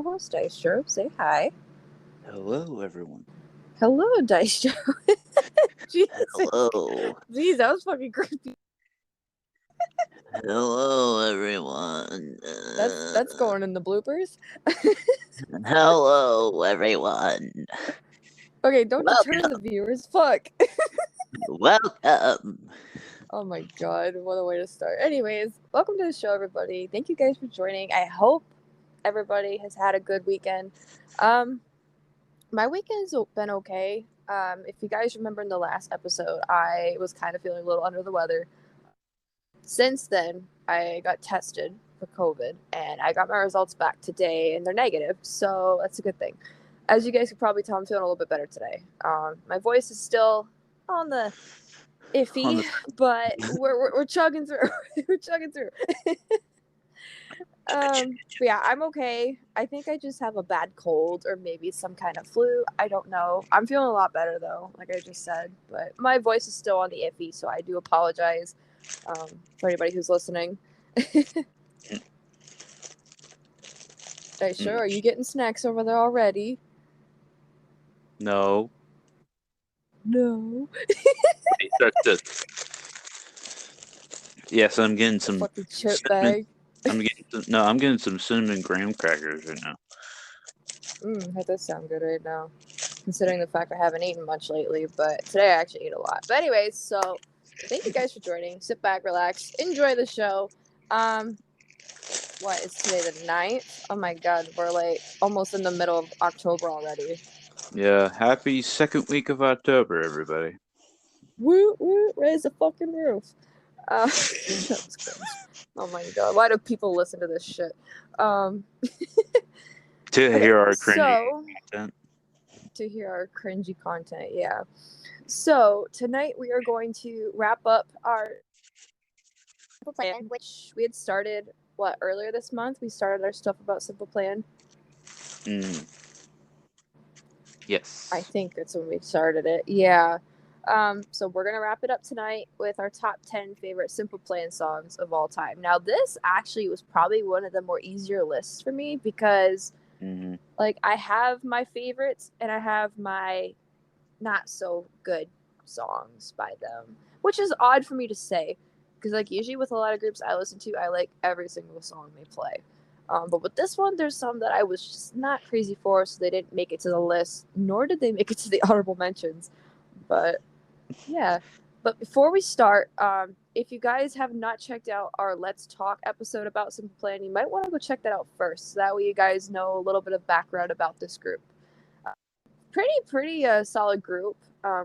co-host Dystro. Say hi. Hello, everyone. Hello, Dystro. Jesus. Hello. Jeez, that was fucking creepy. Hello, everyone. That's going in the bloopers. Hello, everyone. Okay, don't deter Welcome. the viewers. Fuck. Welcome. Oh my god, what a way to start. Anyways, welcome to the show, everybody. Thank you guys for joining. I hope everybody has had a good weekend. My weekend's been okay. If you guys remember in the last episode, I was kind of feeling a little under the weather. Since then, I got tested for COVID and I got my results back today and they're negative, so that's a good thing. As you guys can probably tell, I'm feeling a little bit better today. My voice is still on the iffy, but we're chugging through. We're chugging through. But yeah, I'm okay. I think I just have a bad cold or maybe some kind of flu. I don't know. I'm feeling a lot better though, like I just said. But my voice is still on the iffy, so I do apologize for anybody who's listening. Hey, sure. Are you getting snacks over there already? No. No. Yes, I'm getting some fucking chip cinnamon. bag. I'm getting some cinnamon graham crackers right now. That does sound good right now, considering the fact I haven't eaten much lately. But today I actually ate a lot. But anyways, so thank you guys for joining. Sit back, relax, enjoy the show. What is today, the 9th? Oh my god, we're like almost in the middle of October already. Yeah, happy second week of October, everybody. Woo woo, raise the fucking roof. That was cringe. Oh my god, why do people listen to this shit? To Okay, hear our cringy content. To hear our cringy content, yeah. So tonight we are going to wrap up our Simple Plan, which we had started earlier this month. We started our stuff about Simple Plan. Yes. I think that's when we started it. Yeah. So we're gonna wrap it up tonight with our top 10 favorite Simple Plan songs of all time. Now, this actually was probably one of the more easier lists for me because, like, I have my favorites and I have my not so good songs by them, which is odd for me to say because, like, usually with a lot of groups I listen to, I like every single song they play. But with this one, there's some that I was just not crazy for, so they didn't make it to the list, nor did they make it to the honorable mentions. But yeah. But before we start, if you guys have not checked out our Let's Talk episode about Simple Plan, you might want to go check that out first. So that way you guys know a little bit of background about this group. Pretty solid group,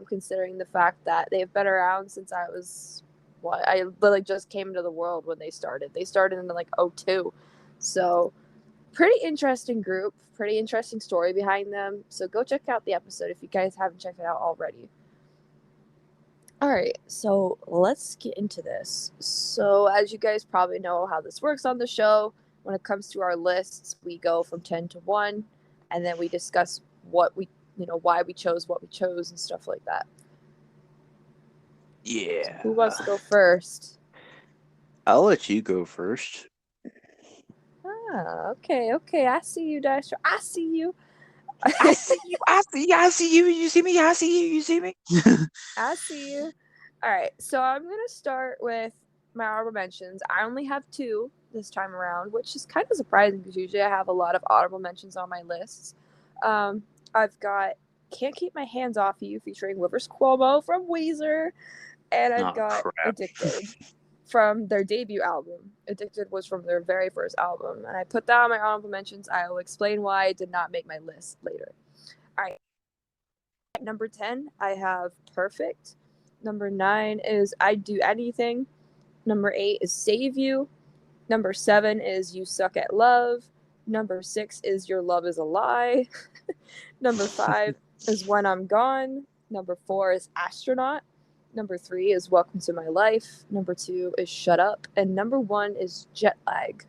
considering the fact that they've been around since I literally just came into the world when they started. They started in like 02. So pretty interesting group, pretty interesting story behind them. So go check out the episode if you guys haven't checked it out already. All right, so let's get into this. So, as you guys probably know how this works on the show, when it comes to our lists, we go from 10 to 1, and then we discuss why we chose what we chose and stuff like that. Yeah. So who wants to go first? I'll let you go first. Okay. I see you, Dasher. I see you. I see you. You see me. I see you. You see me. I see you. All right, so I'm gonna start with my honorable mentions. I only have 2 this time around, which is kind of surprising because usually I have a lot of honorable mentions on my lists. I've got "Can't Keep My Hands Off You" featuring Rivers Cuomo from Weezer, and I've got crap. "Addicted" from their debut album. "Addicted" was from their very first album, and I put that on my honorable mentions. I will explain why it did not make my list later. All right, number 10, I have "Perfect." Number 9 is "I'd Do Anything." Number 8 is "Save You." Number 7 is "You Suck at Love." Number 6 is "Your Love Is a Lie." Number 5 is "When I'm Gone." Number 4 is "Astronaut." Number 3 is "Welcome to My Life." Number 2 is "Shut Up." And number 1 is "Jet Lag."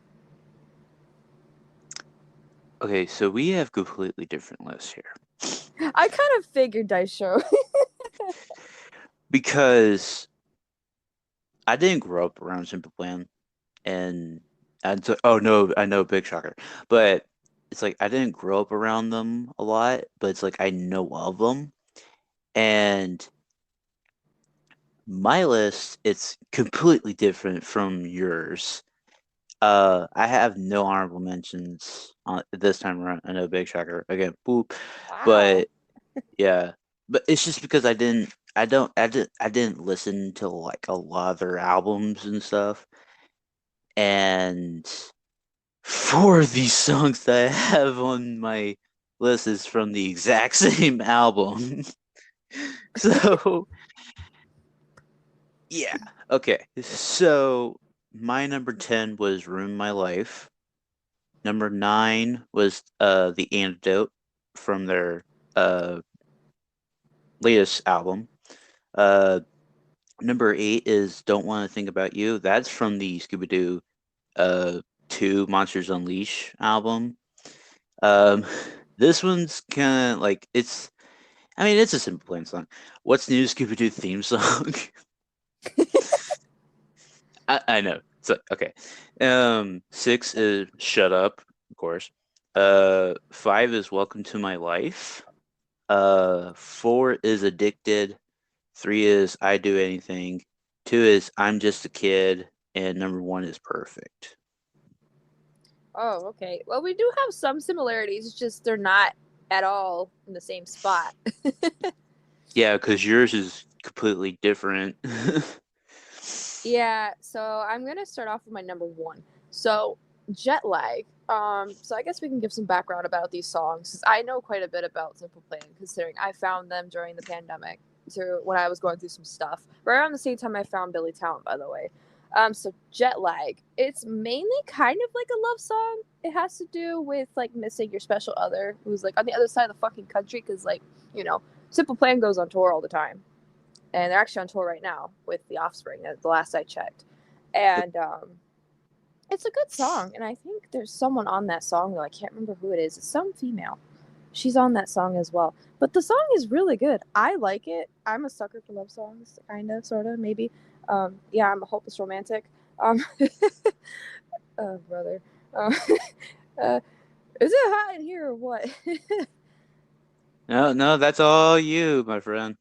Okay, so we have completely different lists here. I kind of figured, Dystro. Because I didn't grow up around Simple Plan, and I know, big shocker, but it's like I didn't grow up around them a lot, but it's like I know of them. And my list, it's completely different from yours. I have no honorable mentions on this time around. I know, big shocker again, boop. Wow. But yeah, but it's just because I didn't listen to like a lot of their albums and stuff. And four of these songs that I have on my list is from the exact same album. So yeah, okay. So my number 10 was Ruin My Life. Number 9 was The Antidote from their uh latest album. Uh Number 8 is Don't Want to Think About You. That's from the Scooby Doo uh 2 Monsters Unleash album. Um this one's kind of like it's a simple plain song. What's new Scooby Doo theme song? I know. So okay. 6 is Shut Up, of course. 5 is Welcome to My Life. 4 is Addicted. 3 is I Do Anything. 2 is I'm Just a Kid, and number 1 is Perfect. Oh, okay. Well, we do have some similarities, it's just they're not at all in the same spot. Yeah, because yours is completely different. Yeah, so I'm gonna start off with my number one. So jet lag. So I guess we can give some background about these songs, 'cause I know quite a bit about Simple Plan, considering I found them during the pandemic, to when I was going through some stuff. Right around the same time I found Billy Talent, by the way. So jet lag. It's mainly kind of like a love song. It has to do with like missing your special other who's like on the other side of the fucking country, because like Simple Plan goes on tour all the time, and they're actually on tour right now with the Offspring. The last I checked, and it's a good song. And I think there's someone on that song though. I can't remember who it is. It's some female. She's on that song as well. But the song is really good. I like it. I'm a sucker for love songs, kind of, sort of, maybe. Yeah, I'm a hopeless romantic. Um, oh, brother. Uh, uh, is it hot in here or what? No, no, that's all you, my friend.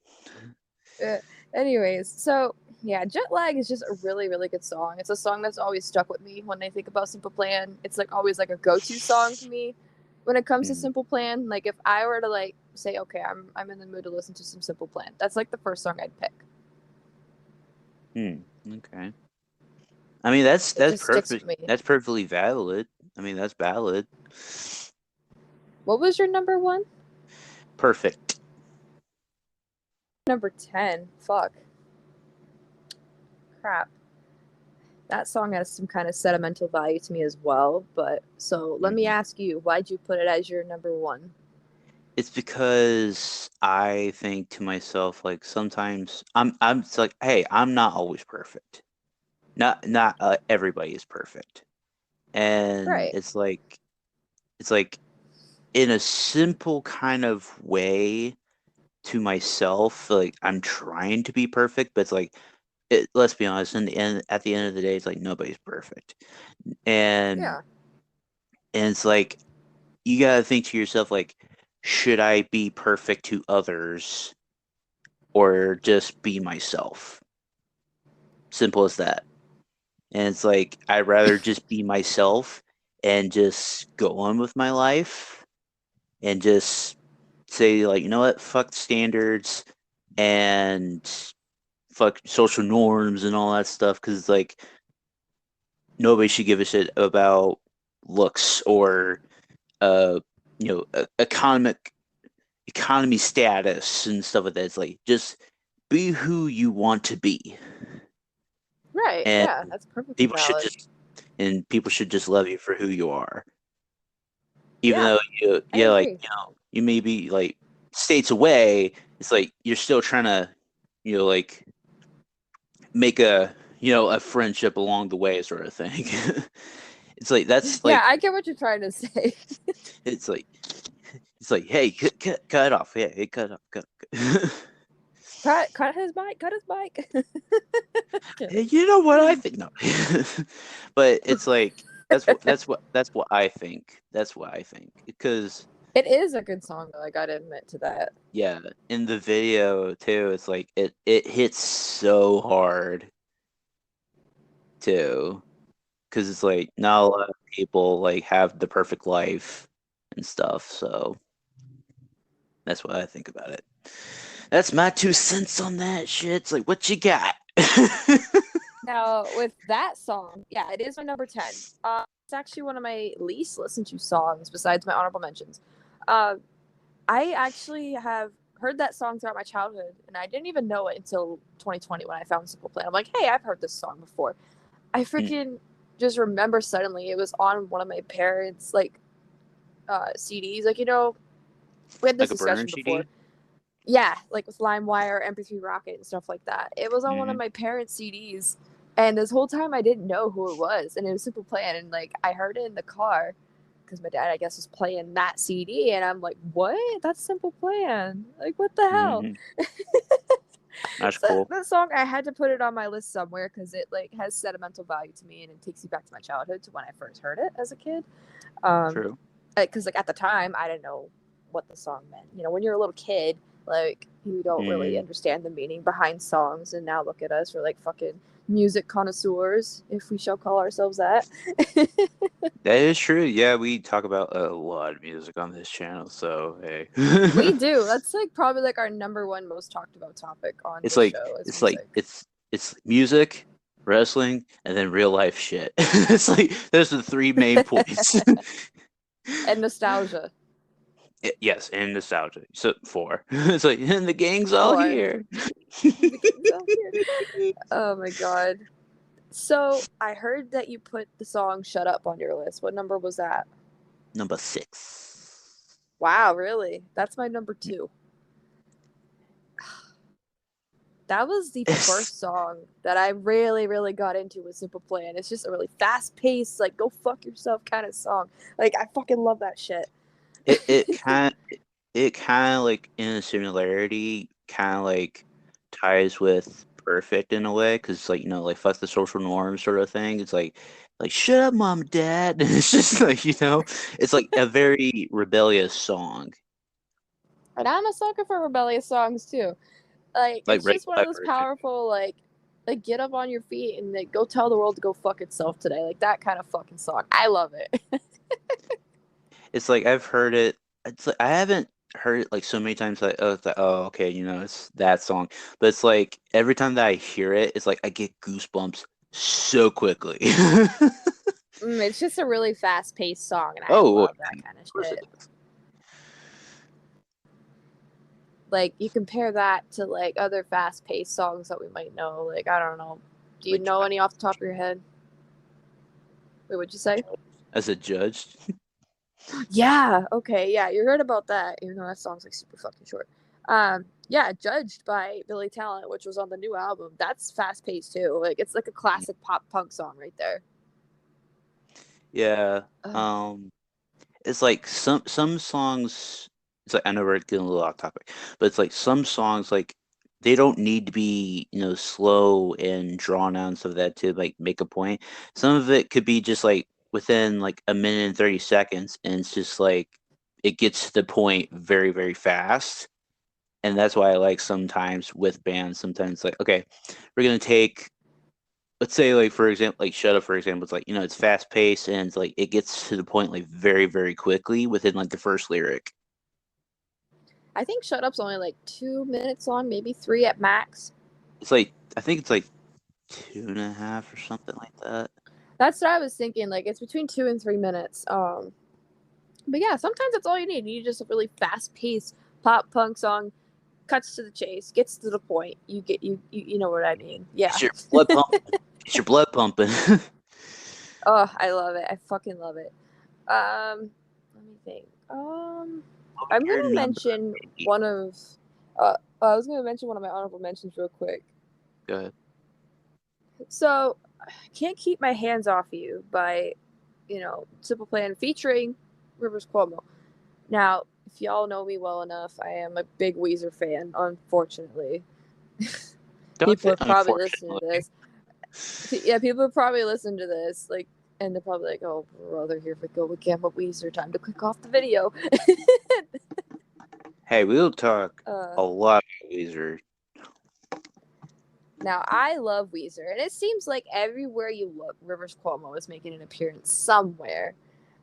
Uh, anyways, so yeah, Jet Lag is just a really, really good song. It's a song that's always stuck with me when I think about Simple Plan. It's like always like a go-to song for me when it comes to Hmm. Simple Plan. Like if I were to like say, okay, I'm in the mood to listen to some Simple Plan, that's like the first song I'd pick. Hmm. Okay. I mean, that's It that's just sticks with perfect. me. That's perfectly valid. I mean, that's valid. What was your number one? Perfect. Number 10. Fuck. Crap. That song has some kind of sentimental value to me as well. But so let me Mhm. ask you, why'd you put it as your number one? It's because I think to myself, like sometimes I'm it's like, hey, I'm not always perfect. Not everybody is perfect, and Right. it's like in a simple kind of way to myself, like I'm trying to be perfect, but it's like let's be honest, in the end, at the end of the day, it's like nobody's perfect, and Yeah. and it's like you gotta think to yourself, like, should I be perfect to others or just be myself? Simple as that. And it's like I'd rather just be myself and just go on with my life and just say like, you know what, fuck standards and fuck social norms and all that stuff because it's like nobody should give a shit about looks or uh economy status and stuff like that. It's like just be who you want to be, Right. and Yeah. That's perfectly people should valid. just people should just love you for who you are, even Yeah. though I like agree. you may be like states away. It's like you're still trying to like make a friendship along the way, sort of thing. It's like that's Yeah, like I get what you're trying to say. it's like it's like hey, cut it off. Yeah, hey, cut it off. Cut. Cut his mic. Cut his mic. Hey, Kidding. you know what I think? No, but it's like That's what I think. That's what I think because It is a good song, though. I gotta admit to that. yeah, in the video too, it's like it hits so hard too because it's like not a lot of people like have the perfect life and stuff. So that's what I think about it. That's my 2 cents on that shit. It's like, what you got? Now, with that song, yeah, it is my number 10. It's actually one of my least listened to songs besides my honorable mentions. Uh, I actually have heard that song throughout my childhood, and I didn't even know it until 2020 when I found Simple Plan. I'm like, hey, I've heard this song before. I freaking just remember suddenly it was on one of my parents' like CDs. Like, we had this Like a burner discussion before. CD? Yeah, like with LimeWire, MP3 Rocket, and stuff like that. It was on one of Hmm. my parents' CDs, and this whole time I didn't know who it was, and it was Simple Plan, and like I heard it in the car because my dad, I guess, was playing that CD, and I'm like, "What? That's Simple Plan? Like, what the hell?" Hmm. That's So cool. that song, I had to put it on my list somewhere because it like has sentimental value to me, and it takes me back to my childhood to when I first heard it as a kid. Um, True. because like at the time I didn't know what the song meant. When you're a little kid, like you don't really Hmm. understand the meaning behind songs, and now look at us, we're like fucking music connoisseurs, if we shall call ourselves that. That is true. Yeah, we talk about a lot of music on this channel, so hey. We do. That's like probably like our number one most talked about topic on It's this like show is it's like music it's music, wrestling, and then real life shit. It's like those are the three main points. and nostalgia. Yes, and nostalgia. So four. It's like and the gang's all Or here. the king's out here. Oh my god. So I heard that you put the song "Shut Up" on your list. What number was that? Number 6. Wow, really? That's my number 2. That was the first song that I really, really got into with Simple Plan. It's just a really fast paced, like go fuck yourself kind of song. Like I fucking love that shit. It kind of like in a similarity kind of like ties with perfect in a way because like like fuck the social norm sort of thing. It's like shut up mom and dad. And it's just like it's like a very rebellious song And I'm a sucker for rebellious songs too. Like like it's right just one of by those perfect. powerful like get up on your feet and like go tell the world to go fuck itself today. Like that kind of fucking song. I love it. It's like I've heard it. It's like I haven't heard it like so many times like it's like oh okay it's that song, but it's like every time that I hear it it's like I get goosebumps so quickly. It's just a really fast paced song, and I Oh, well, love that kind of of course it shit. does. Like you compare that to like other fast paced songs that we might know. Like I don't know. Do you Like know any off the top of your head? Wait, what'd you say? as a judge. Yeah. Okay. Yeah, you heard about that. Even though that song's like super fucking short. Yeah, Judged by Billy Talent, which was on the new album. That's fast paced too. Like it's like a classic pop punk song right there. Yeah. Ugh. Um it's like some songs it's like I know we're getting a little off topic, but it's like some songs like they don't need to be, slow and drawn out and stuff like that to like make a point. Some of it could be just like within like a minute and 30 seconds and it's just like it gets to the point very, very fast. And that's why I like sometimes with bands, sometimes like, okay, we're gonna take let's say like for example like shut up for example it's like it's fast paced and it's like it gets to the point like very very quickly within like the first lyric. I think Shut Up's only like 2 minutes long, maybe three at max. It's like I think it's like 2.5 or something like that. That's what I was thinking. Like it's between 2 and 3 minutes. But yeah, sometimes that's all you need. You need just a really fast paced pop punk song, cuts to the chase, gets to the point. You get you know what I mean. Yeah. It's your blood pumping. It's your blood pumping. Oh, I love it. I fucking love it. Let me think. What was I'm your gonna number mention 8? one of. I was gonna mention one of my honorable mentions real quick. Go ahead. So, I can't keep my hands off you by, Simple Plan featuring Rivers Cuomo. Now, if y'all know me well enough, I am a big Weezer fan. Unfortunately, Don't people say are probably listening to unfortunately. this. Yeah, people have probably listened to this. Like, And they're probably like, oh, brother, here we go again. But Weezer, time to click off the video. Hey, we'll talk uh, a lot about Weezer. Now, I love Weezer, and it seems like everywhere you look, Rivers Cuomo is making an appearance somewhere.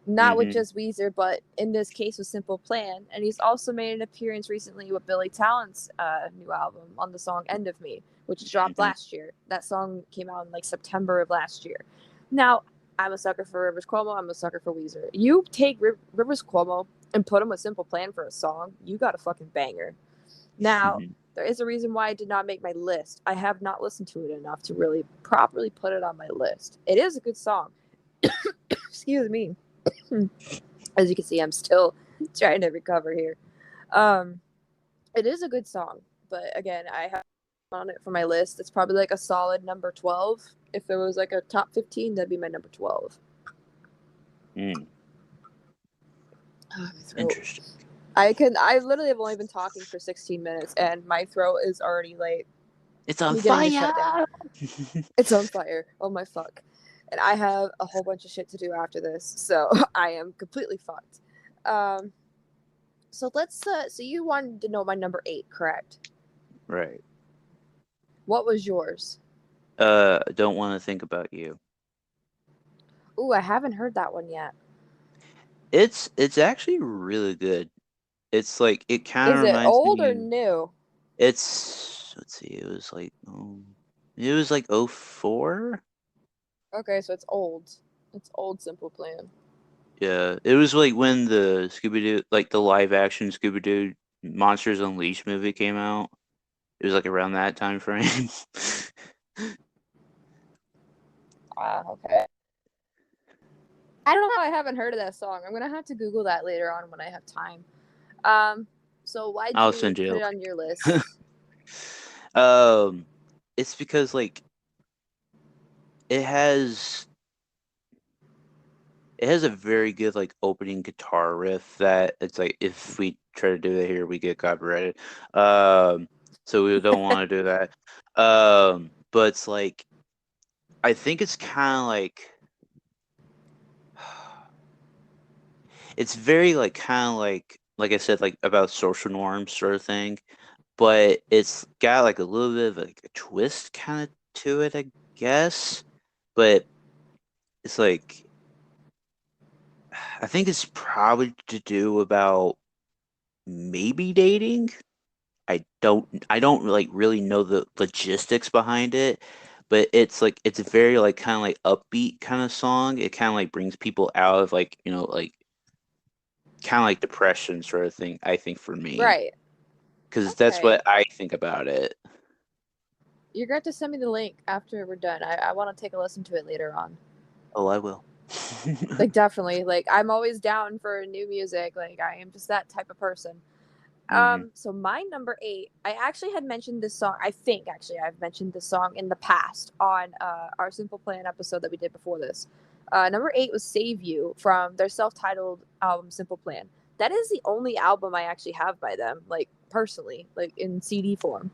Not with Mm-hmm. just Weezer, but in this case with Simple Plan. And he's also made an appearance recently with Billy Talent's new album on the song End of Me, which dropped Mm-hmm. last year. That song came out in like September of last year. Now, I'm a sucker for Rivers Cuomo. I'm a sucker for Weezer. You take Rivers Cuomo and put him with Simple Plan for a song, you got a fucking banger. Now, Mm-hmm. there is a reason why I did not make my list. I have not listened to it enough to really properly put it on my list. It is a good song. Excuse me. As you can see, I'm still trying to recover here. Um, it is a good song, but again, I have on it for my list. It's probably like a solid number 12. If there was like a top 15, that'd be my number 12. Mm. Oh, my throat. Interesting. I literally have only been talking for 16 minutes and my throat is already like It's on beginning to shut down. fire. It's on fire. Oh my fuck. And I have a whole bunch of shit to do after this, so I am completely fucked. Um, so so you wanted to know my number 8, correct? Right. What was yours? Don't want to think about you. Ooh, I haven't heard that one yet. It's actually really good. It's like it kind of Is it reminds old or me. new? It's let's see. It was like 04. Okay, so it's old. It's old Simple Plan. Yeah, it was like when the Scooby Doo, like the live action Scooby Doo Monsters Unleashed movie came out. It was like around that time frame. Ah, okay. I don't know how I haven't heard of that song. I'm gonna have to Google that later on when I have time. Um, so why'd I'll you send you put a it on your list? link. It's because like it has it has a very good like opening guitar riff that it's like if we try to do it here we get copyrighted. So we don't want to do that. But it's like I think it's kind of like it's very like kind of like I said like about social norms sort of thing, but it's got like a little bit of like a twist kind of to it, I guess. But it's like I think it's probably to do about maybe dating. I don't like really know the logistics behind it, but it's like it's a very like kind of like upbeat kind of song. It kind of like brings people out of like, like kind of like depression sort of thing, I think for me, Right. because that's Okay. what I think about it. You're going to have to send me the link after we're done. I want to take a listen to it later on. Oh, I will. Like, definitely. Like, I'm always down for new music. Like, I am just that type of person. Hmm. So my number 8, I actually had mentioned this song. I think actually I've mentioned this song in the past on our Simple Plan episode that we did before this. Number 8 was "Save You" from their self-titled album Simple Plan. That is the only album I actually have by them, like personally, like in CD form.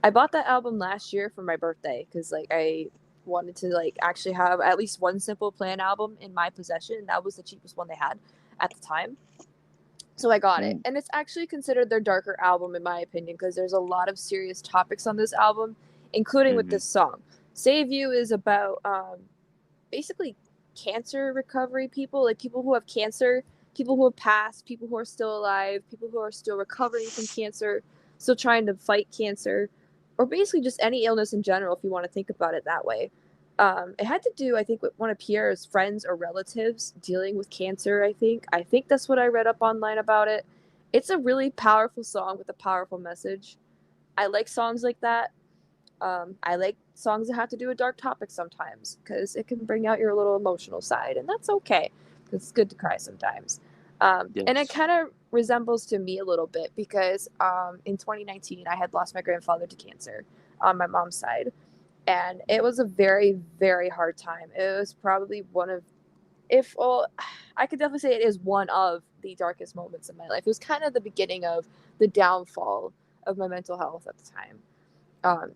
I bought that album last year for my birthday because like I wanted to like actually have at least one Simple Plan album in my possession. That was the cheapest one they had at the time. So I got it. Mm. And it's actually considered their darker album in my opinion because there's a lot of serious topics on this album, including with Hmm. this song. Save You is about basically cancer recovery people, like people who have cancer, people who have passed, people who are still alive, people who are still recovering from cancer, still trying to fight cancer, or basically just any illness in general if you want to think about it that way. It had to do, I think, with one of Pierre's friends or relatives dealing with cancer. I think that's what I read up online about it. It's a really powerful song with a powerful message. I like songs like that. I like songs that have to do with dark topics sometimes because it can bring out your little emotional side, and that's okay. It's good to cry sometimes. And it Yes. kind of resembles to me a little bit because in 2019 I had lost my grandfather to cancer on my mom's side, and it was a very very hard time. It was probably one of, if well, I could definitely say it is one of the darkest moments in my life. It was kind of the beginning of the downfall of my mental health at the time,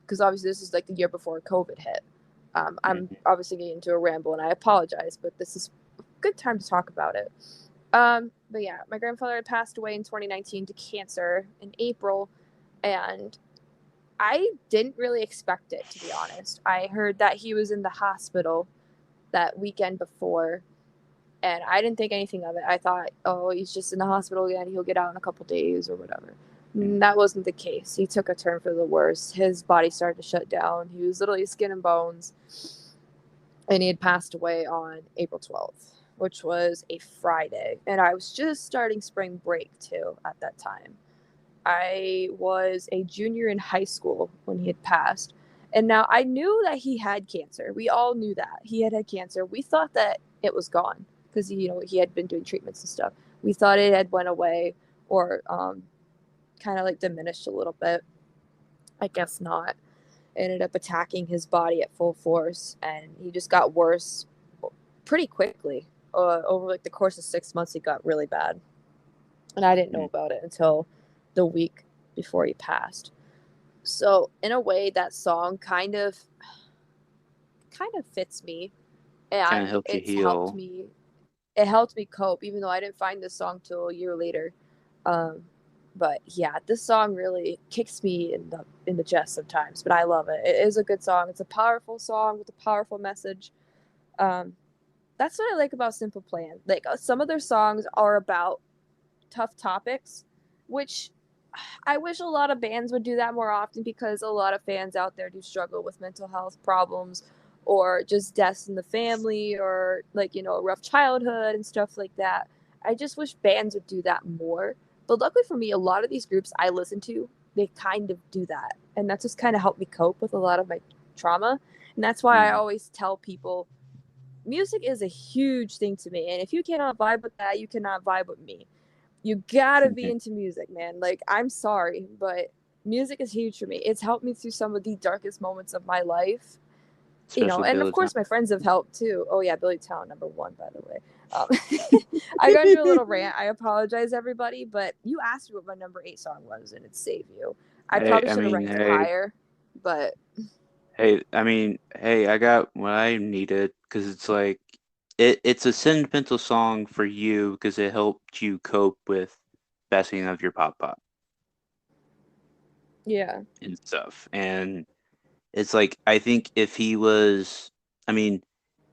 because obviously this is like the year before COVID hit. I'm Mhm. obviously getting into a ramble, and I apologize, but this is a good time to talk about it. But yeah, my grandfather had passed away in 2019 to cancer in April, and I didn't really expect it, to be honest. I heard that he was in the hospital that weekend before, and I didn't think anything of it. I thought, oh, he's just in the hospital again. He'll get out in a couple days or whatever. That wasn't the case. He took a turn for the worse. His body started to shut down. He was literally skin and bones, and he had passed away on April 12th, which was a Friday. And I was just starting spring break too at that time. I was a junior in high school when he had passed. And now I knew that he had cancer. We all knew that he had cancer. We thought that it was gone because he had been doing treatments and stuff. We thought it had went away or kind of like diminished a little bit. I guess not. It ended up attacking his body at full force, and he just got worse pretty quickly. Over like the course of 6 months, it got really bad, and I didn't know about it until the week before he passed. So in a way, that song kind of fits me, Kind of and helped you it's helped heal. me. It helped me cope, even though I didn't find this song till a year later. Um, but yeah, this song really kicks me in the chest sometimes. But I love it. It is a good song. It's a powerful song with a powerful message. Um, that's what I like about Simple Plan. Like some of their songs are about tough topics, which I wish a lot of bands would do that more often because a lot of fans out there do struggle with mental health problems or just deaths in the family or like, a rough childhood and stuff like that. I just wish bands would do that more. But luckily for me, a lot of these groups I listen to, they kind of do that. And that just kind of helped me cope with a lot of my trauma. And that's why I Mm. always tell people music is a huge thing to me. And if you cannot vibe with that, you cannot vibe with me. You gotta be into music, man. Like, I'm sorry, but music is huge for me. It's helped me through some of the darkest moments of my life. Especially And of Billy Talent. course, my friends have helped too. Oh, yeah, Billy Talent, number one, by the way. I got into a little rant. I apologize, everybody, but you asked me what my number 8 song was, and it's Save You. I Hey, probably I should have mean, ranked it hey, higher, but hey, I mean, hey, I got what I needed because it's like it's a sentimental song for you because it helped you cope with passing of your pop yeah. and stuff. And it's like I think if he was, I mean,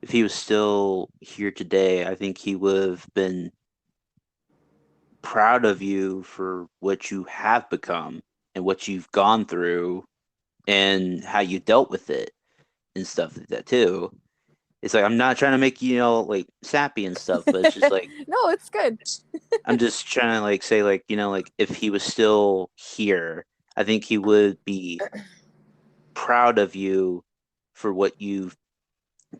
if he was still here today, I think he would have been proud of you for what you have become and what you've gone through and how you dealt with it and stuff like that too. It's like I'm not trying to make like sappy and stuff, but it's just like No, it's good. I'm just trying to like say like like if he was still here, I think he would be proud of you for what you've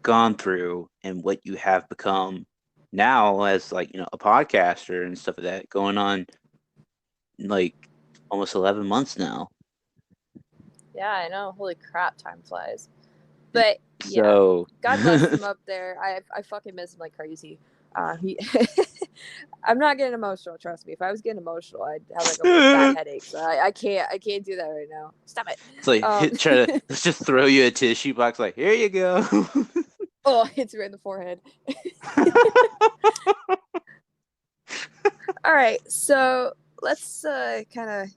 gone through and what you have become now as like a podcaster and stuff like that going on like almost 11 months now. Yeah, I know. Holy crap, time flies. But yeah, So God bless him up there. I fucking miss him like crazy. He, I'm not getting emotional. Trust me. If I was getting emotional, I'd have like a bad it's headache. So I can't do that right now. Stop it. like Um, try to let's just throw you a tissue box like here you go. oh, it's right in the forehead. All right, so let's kind of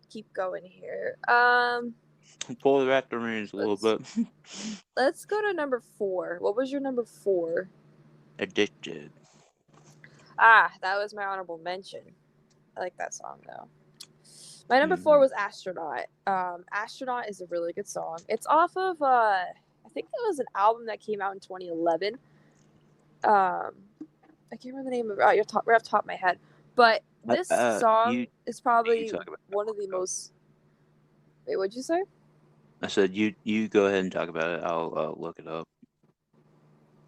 keep going here. Pull it back the reins a little Let's bit. let's go to number 4. What was your number 4? Addicted. Ah, that was my honorable mention. I like that song though. My number 4 Mhm. was Astronaut. Astronaut is a really good song. It's off of I think that was an album that came out in 2011. I can't remember the name of it right off the top of my head, but this You song is you probably talk about it. one of the most. Wait, what'd you say? I said you go ahead and talk about it. I'll look it up.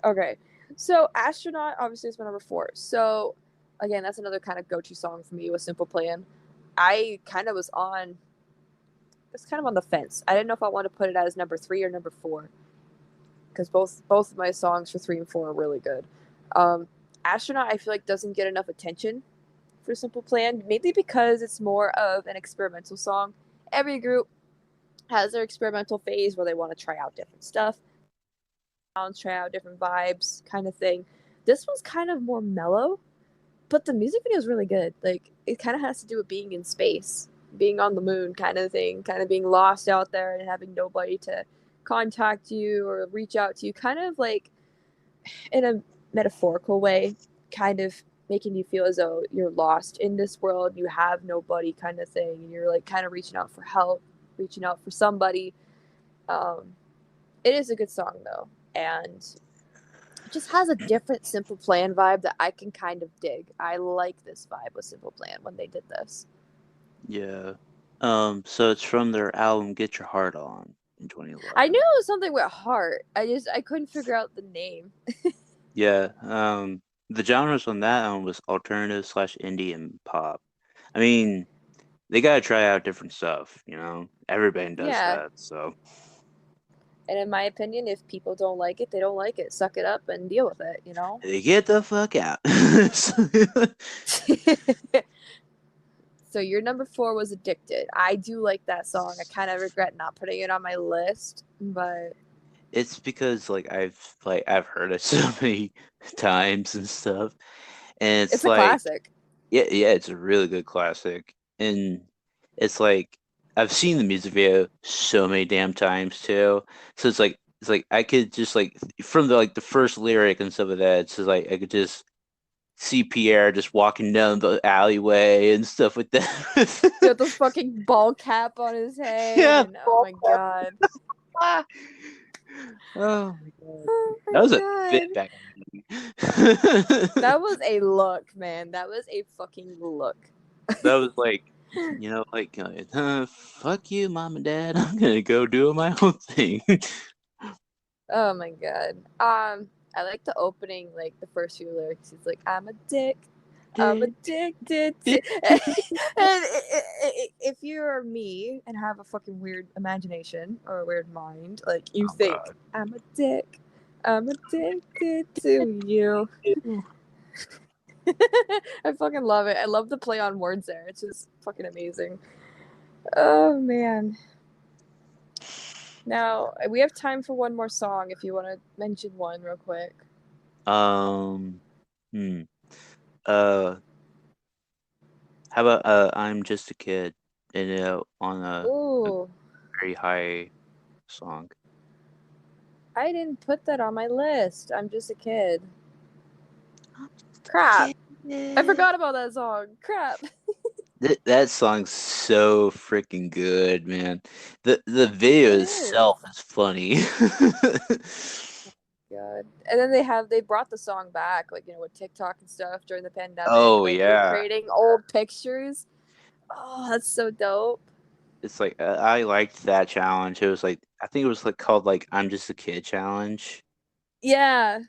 Okay, so Astronaut obviously is my number 4. So again, that's another kind of go-to song for me with Simple Plan. I kind of was on. It's kind of on the fence. I didn't know if I wanted to put it as number 3 or number 4. Because both of my songs for 3 and 4 are really good. Um, Astronaut, I feel like doesn't get enough attention for Simple Plan, maybe because it's more of an experimental song. Every group has their experimental phase where they want to try out different stuff. try out different vibes kind of thing. This one's kind of more mellow, but the music video is really good. Like it kind of has to do with being in space, being on the moon kind of thing, kind of being lost out there and having nobody to contact you or reach out to you, kind of like in a metaphorical way, kind of making you feel as though you're lost in this world, you have nobody kind of thing, and you're like kind of reaching out for help, reaching out for somebody. Um, it is a good song though, and it just has a different Simple Plan vibe that I can kind of dig. I like this vibe with Simple Plan when they did this. Yeah. So it's from their album Get Your Heart On in I 2011. knew it was something with heart. I couldn't figure out the name. Yeah. The genres on that album was alternative slash indie and pop. I mean, they gotta try out different stuff, you know? Every band does Yeah, that, so and in my opinion, if people don't like it, they don't like it. Suck it up and deal with it, you know? they get the fuck out. So your number 4 was Addicted. I do like that song. I kind of regret not putting it on my list, but It's because I've heard it so many times and stuff. And it's it's a like classic. yeah, it's a really good classic. And it's like I've seen the music video so many damn times too. So it's like I could just like from the first lyric and stuff of that, it's just like I could just see Pierre just walking down the alleyway and stuff like With that. the fucking ball cap on his head, Yeah. and oh my god. Oh my god. Oh my That was a god. bit back in the day. That was a look, man. That was a fucking look. That was like, fuck you, mom and dad. I'm gonna go do my own thing. Oh my god. I like the opening, like the first few lyrics. It's like, I'm a dick. I'm addicted to. And if you're me and have a fucking weird imagination or a weird mind, like you Oh think, god. I'm a dick. I'm addicted to you. I fucking love it. I love the play on words there. It's just fucking amazing. Oh man. Now we have time for one more song if you want to mention one real quick. Um. Hmm. Uh. How about I'm just a kid, and on a Ooh, very high song. I didn't put that on my list. I'm just a kid. I'm just a Crap. I kid. forgot about that song. Crap. That song's so freaking good, man. The video It is. itself is funny. God. And then they brought the song back, like, with TikTok and stuff during the pandemic, Oh like yeah. recreating old pictures. Oh, that's so dope. It's like I liked that challenge. It was like I think it was like called like I'm just a kid challenge. Yeah.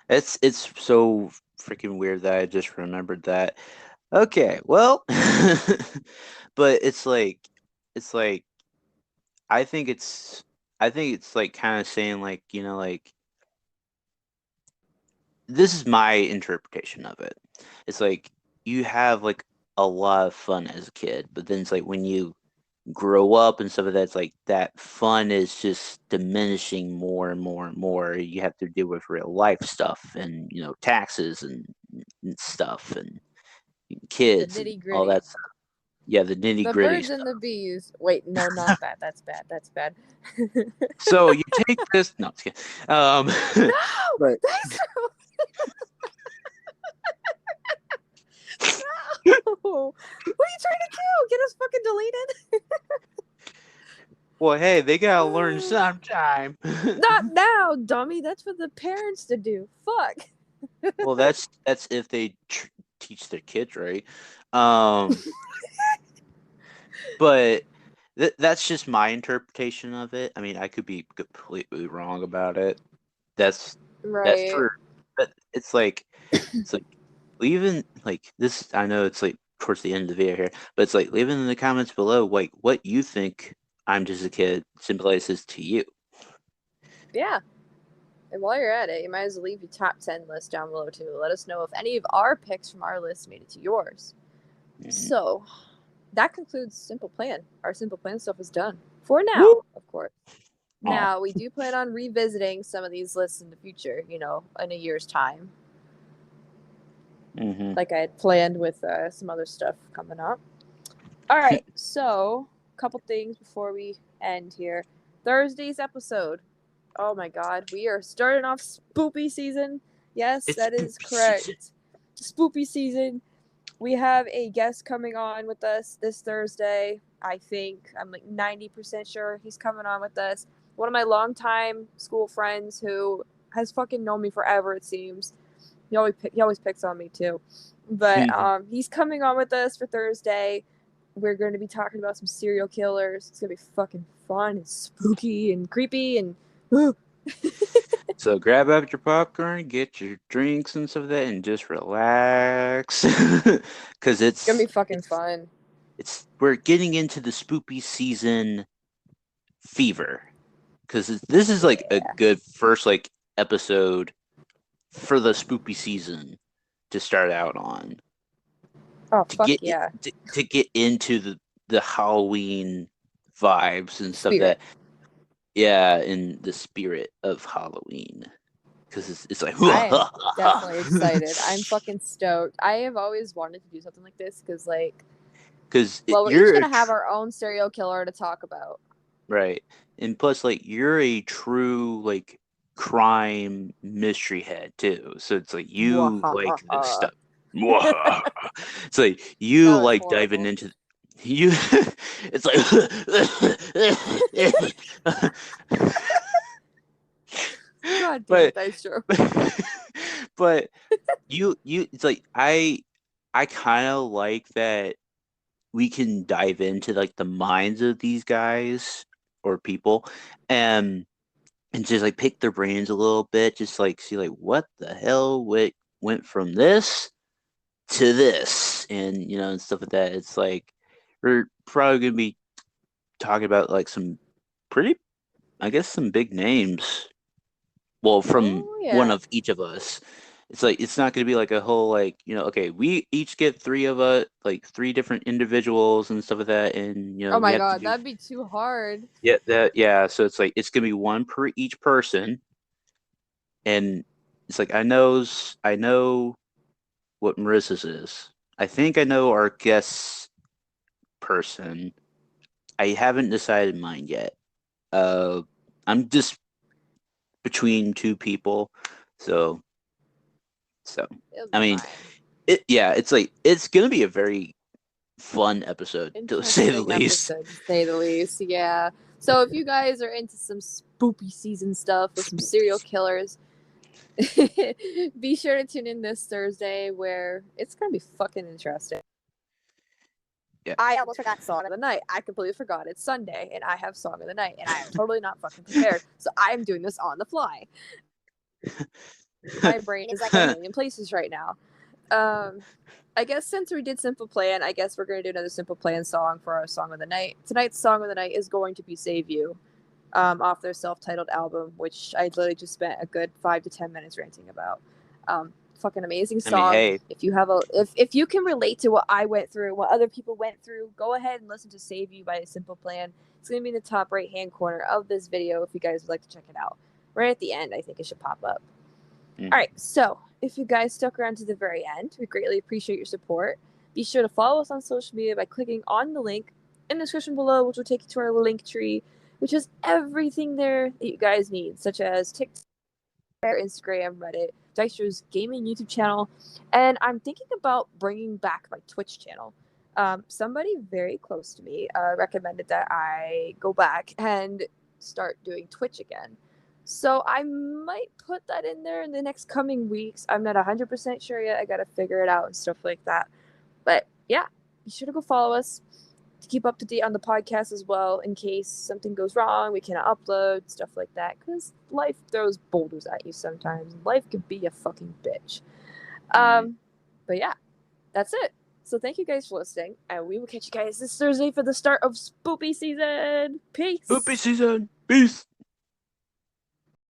It's so freaking weird that I just remembered that. Okay, well, but it's like I think it's I think it's like kind of saying like like this is my interpretation of it. It's like you have like a lot of fun as a kid, but then it's like when you grow up and stuff of that, it's like that fun is just diminishing more and more and more. You have to deal with real life stuff and taxes and stuff and The kids and nitty all gritty. that stuff. Yeah, the nitty The gritty birds stuff. and the bees. Wait, no, not that. That's bad. That's bad. So you take this. No, just kidding. No! But That's no! What are you trying to do? Get us fucking deleted? well, hey, they gotta learn sometime. Not now, dummy. That's for the parents to do. Fuck. Well, that's if they teach their kids right. Um, but that's just my interpretation of it. I mean, I could be completely wrong about it. That's Right. true. But it's like leaving like this. I know it's like towards the end of the video here, but it's like leaving in the comments below like what you think I'm just a kid symbolizes to you. Yeah. And while you're at it, you might as well leave your top 10 list down below too. Let us know if any of our picks from our list made it to yours. Mhm. So, that concludes Simple Plan. Our Simple Plan stuff is done. For Woo! now, of course. Now, we do plan on revisiting some of these lists in the future, in a year's time. Mm-hmm. Like I had planned with some other stuff coming up. All right, so a couple things before we end here. Thursday's episode. Oh my god, we are starting off spoopy season. Yes, It's that is spoopy correct. season. Spoopy season. We have a guest coming on with us this Thursday. I think I'm like 90% sure he's coming on with us. One of my longtime school friends who has fucking known me forever, it seems. He always picks on me too. But he's coming on with us for Thursday. We're going to be talking about some serial killers. It's going to be fucking fun and spooky and creepy and So grab up your popcorn, get your drinks and stuff like that, and just relax. Because it's going to be fucking fun. We're getting into the spoopy season fever. Because this is like a good first like episode for the spoopy season to start out on. Oh, fuck yeah. To get into the Halloween vibes and stuff Spirit. in the spirit of Halloween. Because it's like... I am definitely excited. I'm fucking stoked. I have always wanted to do something like this because, like... Well, we're each going to have our own serial killer to talk about. Right. And plus, like, you're a true, like, crime mystery head, too. So it's like, you like this stuff. It's like, you like horrible. Diving into... You... It's like... God damn it, that's true. But you... It's like, I kind of like that we can dive into, like, the minds of these guys or people and just like pick their brains a little bit, just like see like what the hell went from this to this, and and stuff like that. It's like we're probably gonna be talking about like some some big names, well, from one of each of us. It's like it's not going to be like a whole like okay, we each get three of us, like three different individuals and stuff like that, and oh my god, that'd be too hard. Yeah, so it's like it's going to be one per each person, and it's like I know what Marissa's is. I think I know our guest person. I haven't decided mine yet. I'm just between two people, so I mean, it's like it's gonna be a very fun episode to say the least. Yeah. So if you guys are into some spoopy season stuff with some serial killers, be sure to tune in this Thursday where it's gonna be fucking interesting. Yeah. I almost forgot song of the night. I completely forgot it's Sunday and I have song of the night and I am totally not fucking prepared. So I am doing this on the fly. My brain is like a million places right now. I guess since we did Simple Plan, I guess we're going to do another Simple Plan song for our song of the night. Tonight's song of the night is going to be Save You, off their self-titled album, which I literally just spent a good 5 to 10 minutes ranting about. Fucking amazing song. I mean, hey. If you can relate to what I went through, what other people went through, go ahead and listen to Save You by Simple Plan. It's going to be in the top right-hand corner of this video if you guys would like to check it out. Right at the end, I think it should pop up. All right, so if you guys stuck around to the very end, we greatly appreciate your support. Be sure to follow us on social media by clicking on the link in the description below, which will take you to our link tree, which has everything there that you guys need, such as TikTok, Instagram, Reddit, Dystro's gaming YouTube channel, and I'm thinking about bringing back my Twitch channel. Somebody very close to me recommended that I go back and start doing Twitch again. So I might put that in there in the next coming weeks. I'm not 100% sure yet. I got to figure it out and stuff like that. But yeah, be sure to go follow us to keep up to date on the podcast as well in case something goes wrong. We cannot upload, stuff like that. Because life throws boulders at you sometimes. Life could be a fucking bitch. But yeah, that's it. So thank you guys for listening. And we will catch you guys this Thursday for the start of Spoopy Season. Peace. Spoopy Season. Peace.